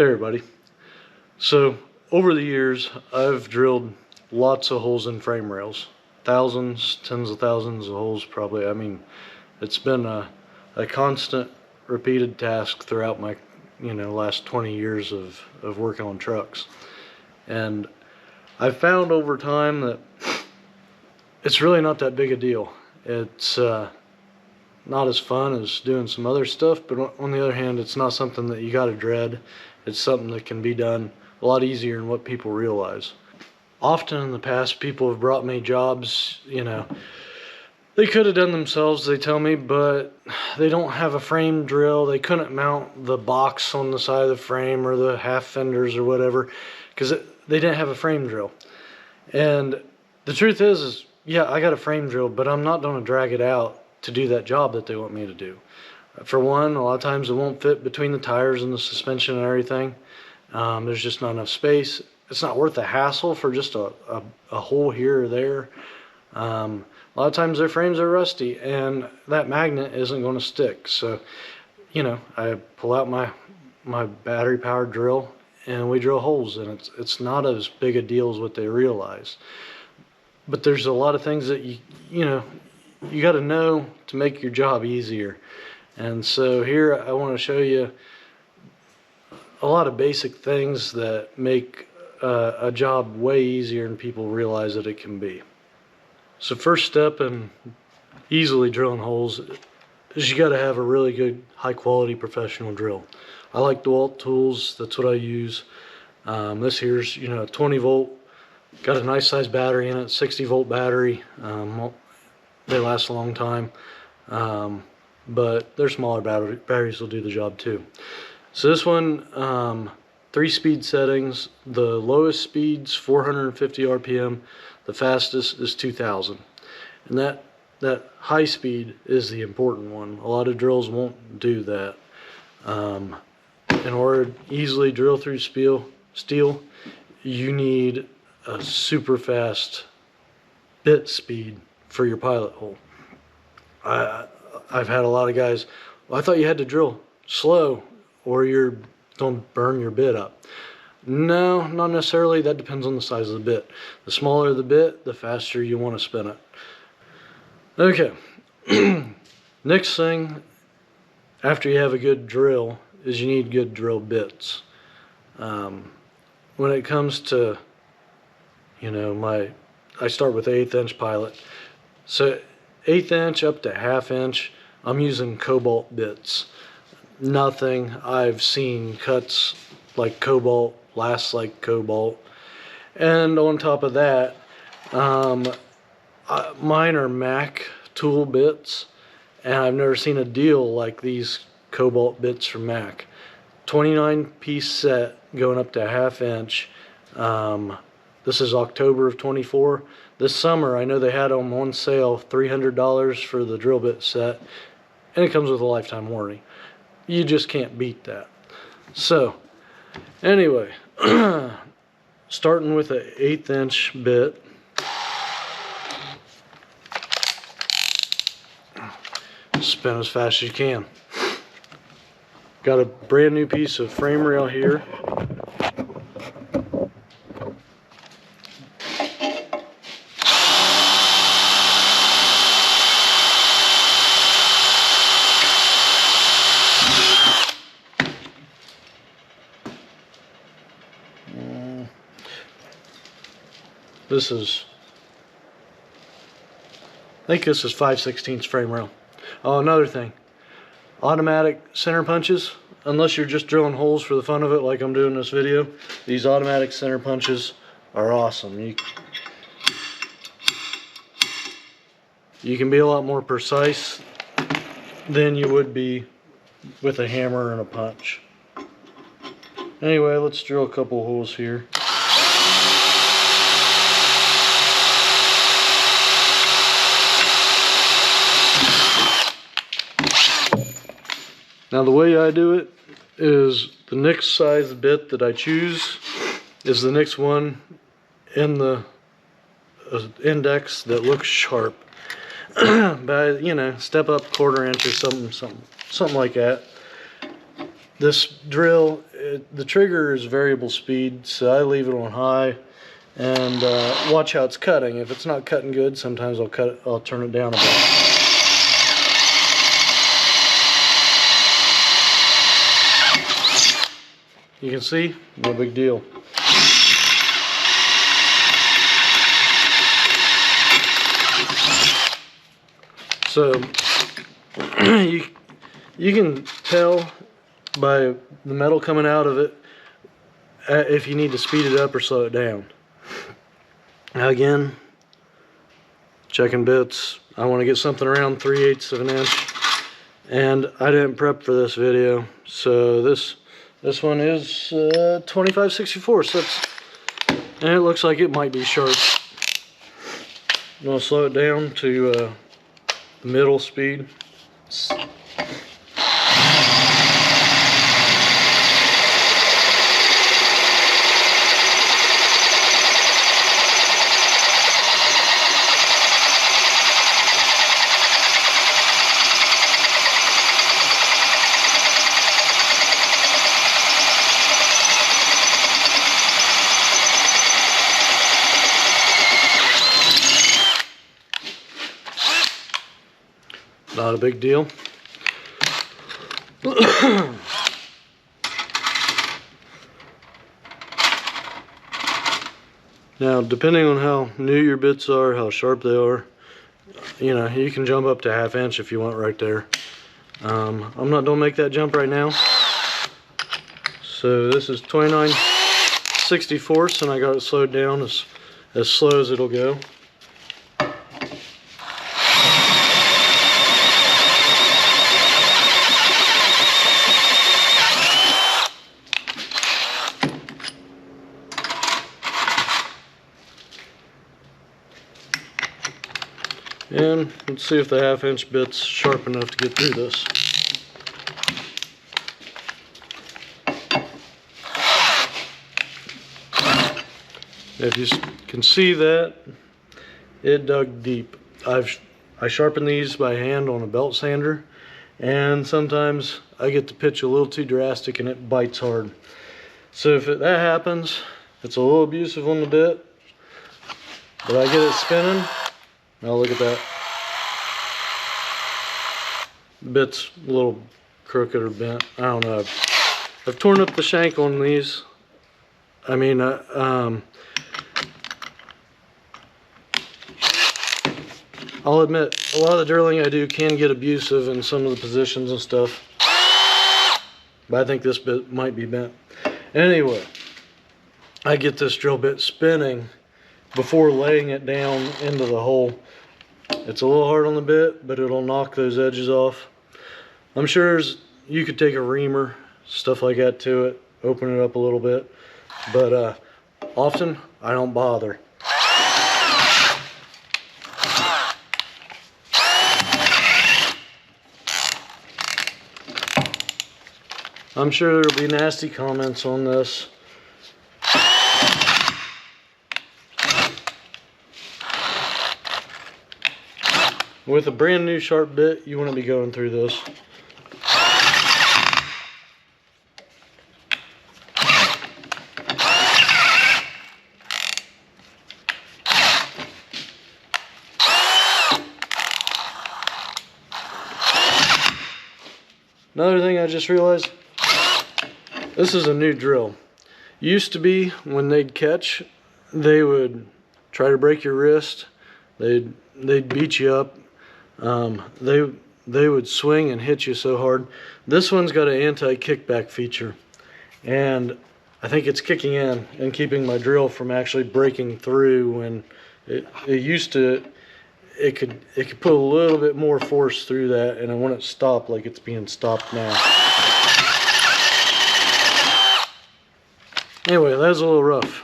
Hey everybody. So over the years I've drilled lots of holes in frame rails. Thousands, tens of thousands of holes probably. I mean, it's been a constant repeated task throughout my last 20 years of working on trucks. And I've found over time that it's really not that big a deal. It's not as fun as doing some other stuff, but on the other hand, it's not something that you gotta dread. It's something that can be done a lot easier than what people realize. Often in the past, people have brought me jobs, they could have done themselves, they tell me, but they don't have a frame drill. They couldn't mount the box on the side of the frame or the half fenders or whatever because they didn't have a frame drill. And the truth is yeah, I got a frame drill, but I'm not going to drag it out to do that job that they want me to do. For one, a lot of times it won't fit between the tires and the suspension and everything. There's just not enough space. It's not worth the hassle for just a hole here or there. A lot of times their frames are rusty and that magnet isn't going to stick. So, I pull out my battery powered drill and we drill holes, and it's not as big a deal as what they realize. But there's a lot of things that you got to know to make your job easier. And so here I want to show you a lot of basic things that make a job way easier than people realize that it can be. So first step in easily drilling holes is you got to have a really good high quality professional drill. I like DeWalt tools, that's what I use. This here's 20 volt, got a nice size battery in it, 60 volt battery. They last a long time. But their smaller batteries will do the job too. So this one, 3 speed settings. The lowest speed's 450 RPM. The fastest is 2000. And that high speed is the important one. A lot of drills won't do that. In order to easily drill through steel, you need a super fast bit speed for your pilot hole. I've had a lot of guys, well, I thought you had to drill slow or you're going to burn your bit up. No, not necessarily. That depends on the size of the bit. The smaller the bit, the faster you want to spin it. Okay, next thing after you have a good drill is you need good drill bits. When it comes to, I start with 1/8 inch pilot. So 1/8 inch up to 1/2 inch, I'm using cobalt bits. Nothing I've seen cuts like cobalt, lasts like cobalt. And on top of that, mine are Mac tool bits, and I've never seen a deal like these cobalt bits from Mac. 29 piece set going up to 1/2 inch. This is October of 24. This summer, I know they had them on sale, $300 for the drill bit set, and it comes with a lifetime warranty. You just can't beat that. So, anyway, starting with an 1/8 inch bit. Spin as fast as you can. Got a brand new piece of frame rail here. I think this is 5/16 frame rail. Oh, another thing, automatic center punches. Unless you're just drilling holes for the fun of it like I'm doing in this video, these automatic center punches are awesome. You can be a lot more precise than you would be with a hammer and a punch. Anyway, let's drill a couple holes here. Now the way I do it is the next size bit that I choose is the next one in the index that looks sharp. By, step up 1/4 inch or something like that. This drill, the trigger is variable speed, so I leave it on high and watch how it's cutting. If it's not cutting good, sometimes I'll turn it down a bit. You can see, no big deal. So you can tell by the metal coming out of it if you need to speed it up or slow it down. Now again, checking bits. I want to get something around 3/8 of an inch, and I didn't prep for this video, so this one is 25/64. So and it looks like it might be sharp. I'm gonna slow it down to middle speed. Not a big deal. Now, depending on how new your bits are, how sharp they are, you know, you can jump up to 1/2 inch if you want right there. Don't make that jump right now. So this is 29/64, and I got it slowed down as slow as it'll go. And let's see if the 1/2 inch bit's sharp enough to get through this. If you can see that, it dug deep. I sharpen these by hand on a belt sander, and sometimes I get the pitch a little too drastic and it bites hard. So if that happens, it's a little abusive on the bit, but I get it spinning. Now look at that. Bit's a little crooked or bent. I don't know. I've torn up the shank on these. I mean, I'll admit, a lot of the drilling I do can get abusive in some of the positions and stuff. But I think this bit might be bent. Anyway, I get this drill bit spinning before laying it down into the hole. It's a little hard on the bit, but it'll knock those edges off. I'm sure you could take a reamer, stuff like that to it, open it up a little bit, but often I don't bother. I'm sure there'll be nasty comments on this. With a brand new sharp bit, you want to be going through this. Another thing I just realized, this is a new drill. Used to be when they'd catch, they would try to break your wrist. They'd beat you up. They would swing and hit you so hard. This one's got an anti-kickback feature, and I think it's kicking in and keeping my drill from actually breaking through. When it used to, it could put a little bit more force through that, and it wouldn't stop like it's being stopped now. Anyway, that was a little rough.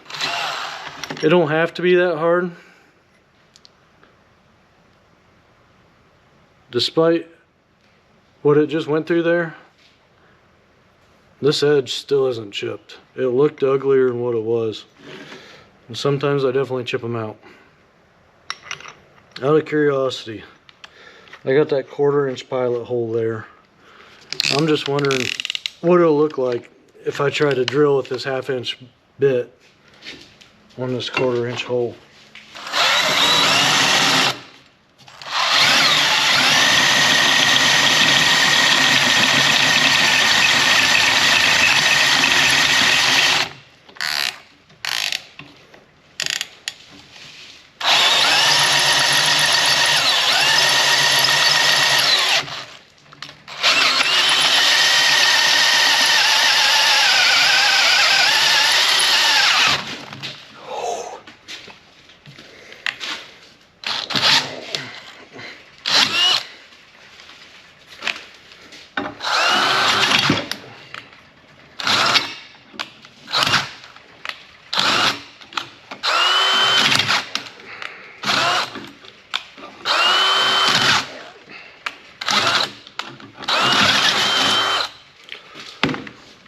It don't have to be that hard. Despite what it just went through there, this edge still isn't chipped. It looked uglier than what it was. And sometimes I definitely chip them out. Out of curiosity, I got that 1/4 inch pilot hole there. I'm just wondering what it'll look like if I try to drill with this 1/2 inch bit on this 1/4 inch hole.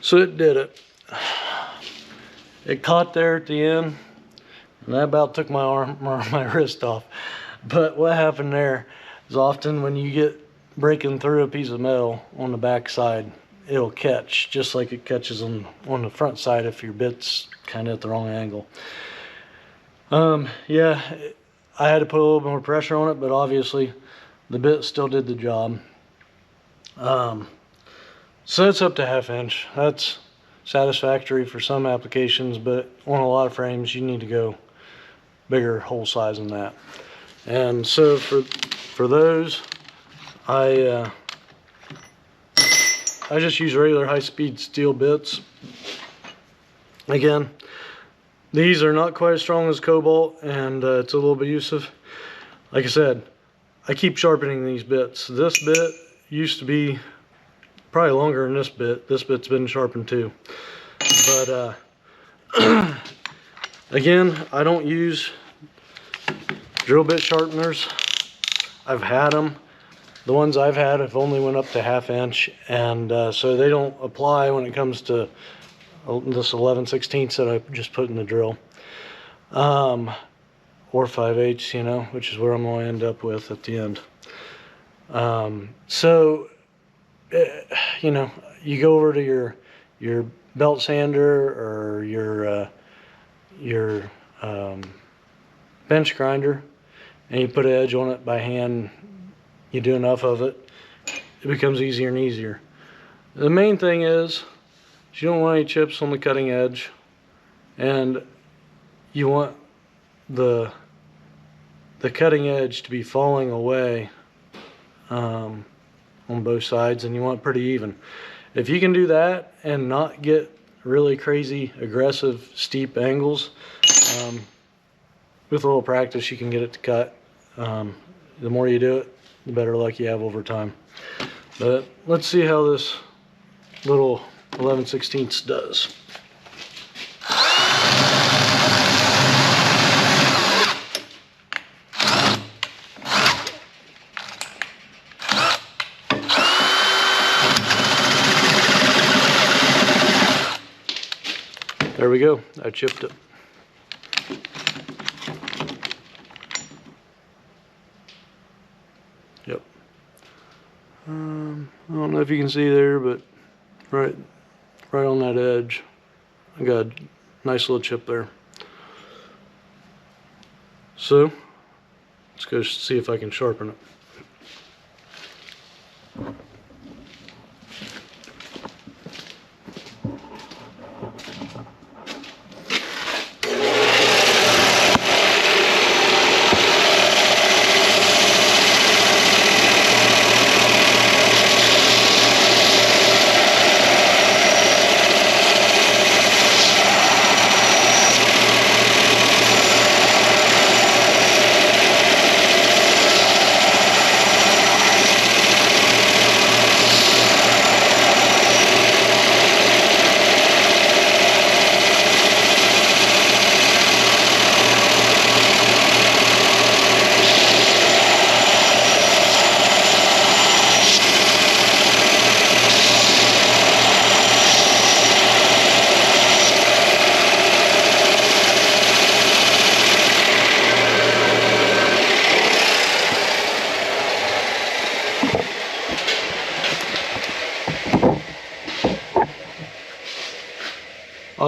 So it did it. It caught there at the end, and that about took my arm or my wrist off. But what happened there is often when you get breaking through a piece of metal on the back side, it'll catch just like it catches on the front side if your bit's kind of at the wrong angle. Yeah, I had to put a little bit more pressure on it, but obviously the bit still did the job. So it's up to 1/2 inch. That's satisfactory for some applications, but on a lot of frames you need to go bigger hole size than that. And so for those, I just use regular high-speed steel bits. Again, these are not quite as strong as cobalt, and it's a little bit elusive. Like I said, I keep sharpening these bits. This bit used to be probably longer than this bit. This bit's been sharpened too. But again, I don't use drill bit sharpeners. I've had them. The ones I've had have only went up to 1/2 inch, and so they don't apply when it comes to this 11/16 that I just put in the drill. Or 5/8, you know, which is where I'm going to end up with at the end. You know, you go over to your belt sander or your bench grinder, and you put an edge on it by hand. You do enough of it, it becomes easier and easier. The main thing is you don't want any chips on the cutting edge, and you want the cutting edge to be falling away on both sides, and you want it pretty even. If you can do that and not get really crazy aggressive steep angles, with a little practice you can get it to cut. The more you do it, the better luck you have over time. But let's see how this little 11/16 does. There we go, I chipped it. Yep. I don't know if you can see there, but right on that edge, I got a nice little chip there. So, let's go see if I can sharpen it.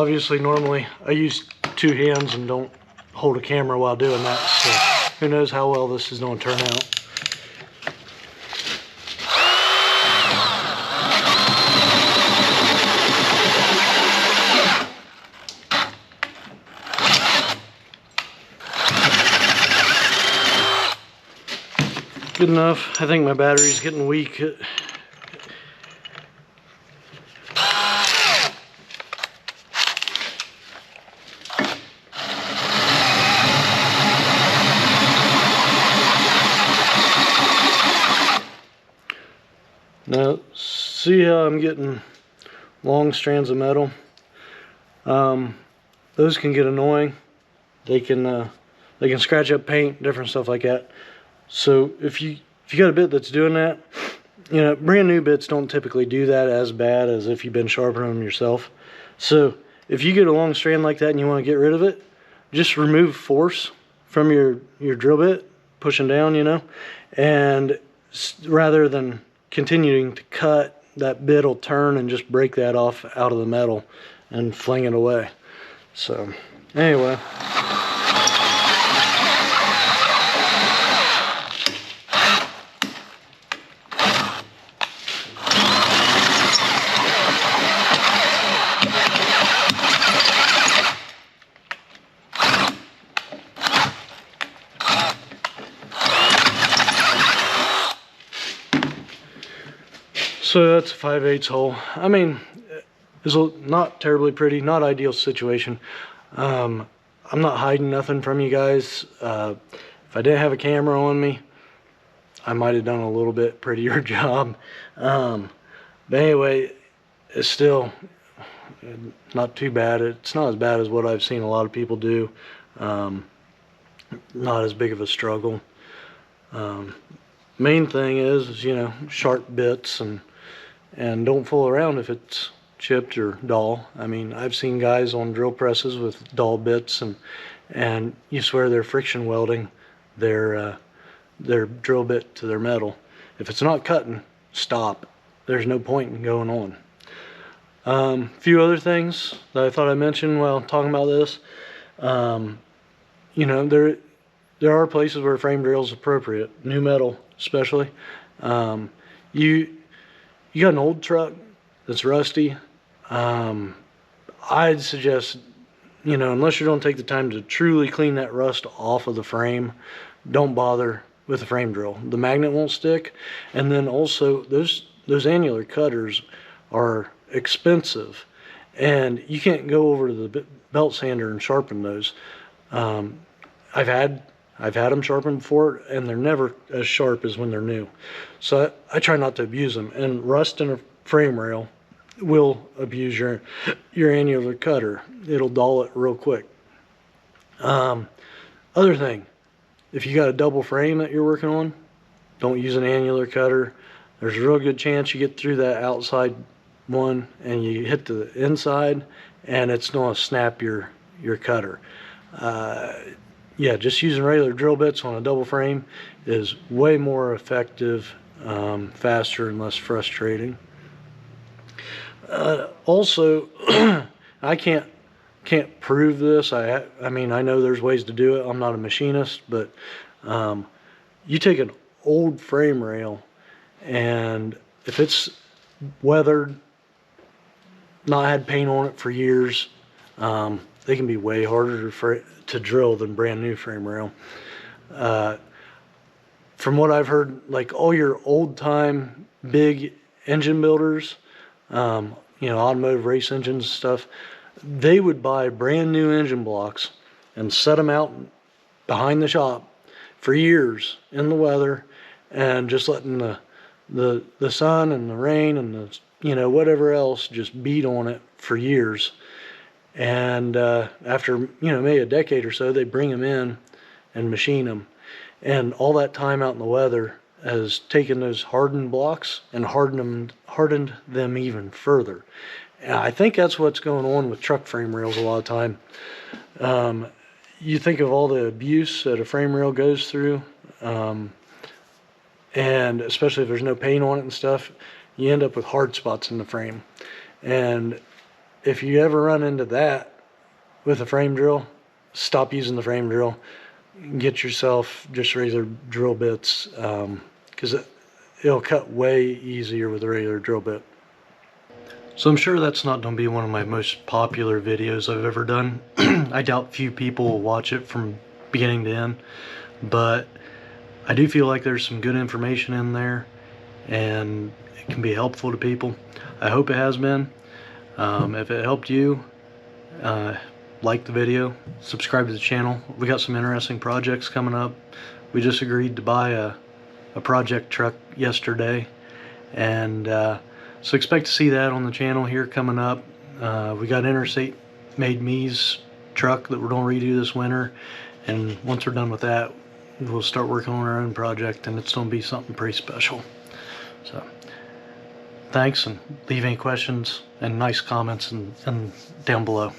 obviously normally I use 2 hands and don't hold a camera while doing that, so who knows how well this is going to turn out. Good enough. I think my battery's getting weak. Now, see how I'm getting long strands of metal? Those can get annoying. They can scratch up paint, different stuff like that. So if you got a bit that's doing that, you know, brand new bits don't typically do that as bad as if you've been sharpening them yourself. So if you get a long strand like that and you want to get rid of it, just remove force from your drill bit, pushing down, you know, and rather than continuing to cut, that bit will turn and just break that off out of the metal and fling it away. So anyway. So that's a 5/8 hole. I mean, it's not terribly pretty, not ideal situation. I'm not hiding nothing from you guys. If I didn't have a camera on me, I might have done a little bit prettier job. But anyway, it's still not too bad. It's not as bad as what I've seen a lot of people do. Not as big of a struggle. Main thing is, you know, sharp bits and don't fool around if it's chipped or dull. I mean, I've seen guys on drill presses with dull bits and you swear they're friction welding their drill bit to their metal. If it's not cutting, stop. There's no point in going on. A few other things that I thought I'd mention while talking about this. You know, there are places where frame drill is appropriate, new metal especially. You got an old truck that's rusty, I'd suggest, you know, unless you're going to take the time to truly clean that rust off of the frame, don't bother with the frame drill. The magnet won't stick, and then also those annular cutters are expensive, and you can't go over to the belt sander and sharpen those. I've had them sharpened before, and they're never as sharp as when they're new. So I try not to abuse them. And rust in a frame rail will abuse your annular cutter. It'll dull it real quick. Other thing, if you got a double frame that you're working on, don't use an annular cutter. There's a real good chance you get through that outside one and you hit the inside, and it's going to snap your cutter. Yeah, just using regular drill bits on a double frame is way more effective, faster, and less frustrating. Also, I can't prove this. I mean, I know there's ways to do it. I'm not a machinist, but you take an old frame rail, and if it's weathered, not had paint on it for years, they can be way harder to drill than brand new frame rail. From what I've heard, like all your old time big engine builders, you know, automotive race engines and stuff, they would buy brand new engine blocks and set them out behind the shop for years in the weather, and just letting the sun and the rain and the, you know, whatever else just beat on it for years. And after, you know, maybe a decade or so, they bring them in and machine them. And all that time out in the weather has taken those hardened blocks and hardened them even further. And I think that's what's going on with truck frame rails a lot of time. You think of all the abuse that a frame rail goes through, and especially if there's no paint on it and stuff, you end up with hard spots in the frame. And if you ever run into that with a frame drill, stop using the frame drill. Get yourself just regular drill bits, because it'll cut way easier with a regular drill bit. So I'm sure that's not going to be one of my most popular videos I've ever done. I doubt few people will watch it from beginning to end, but I do feel like there's some good information in there and it can be helpful to people. I hope it has been. If it helped you, like the video, subscribe to the channel. We got some interesting projects coming up. We just agreed to buy a project truck yesterday, and so expect to see that on the channel here coming up. We got Interstate made me's truck that we're going to redo this winter, and once we're done with that, we'll start working on our own project, and it's going to be something pretty special. So thanks, and leave any questions and nice comments and down below.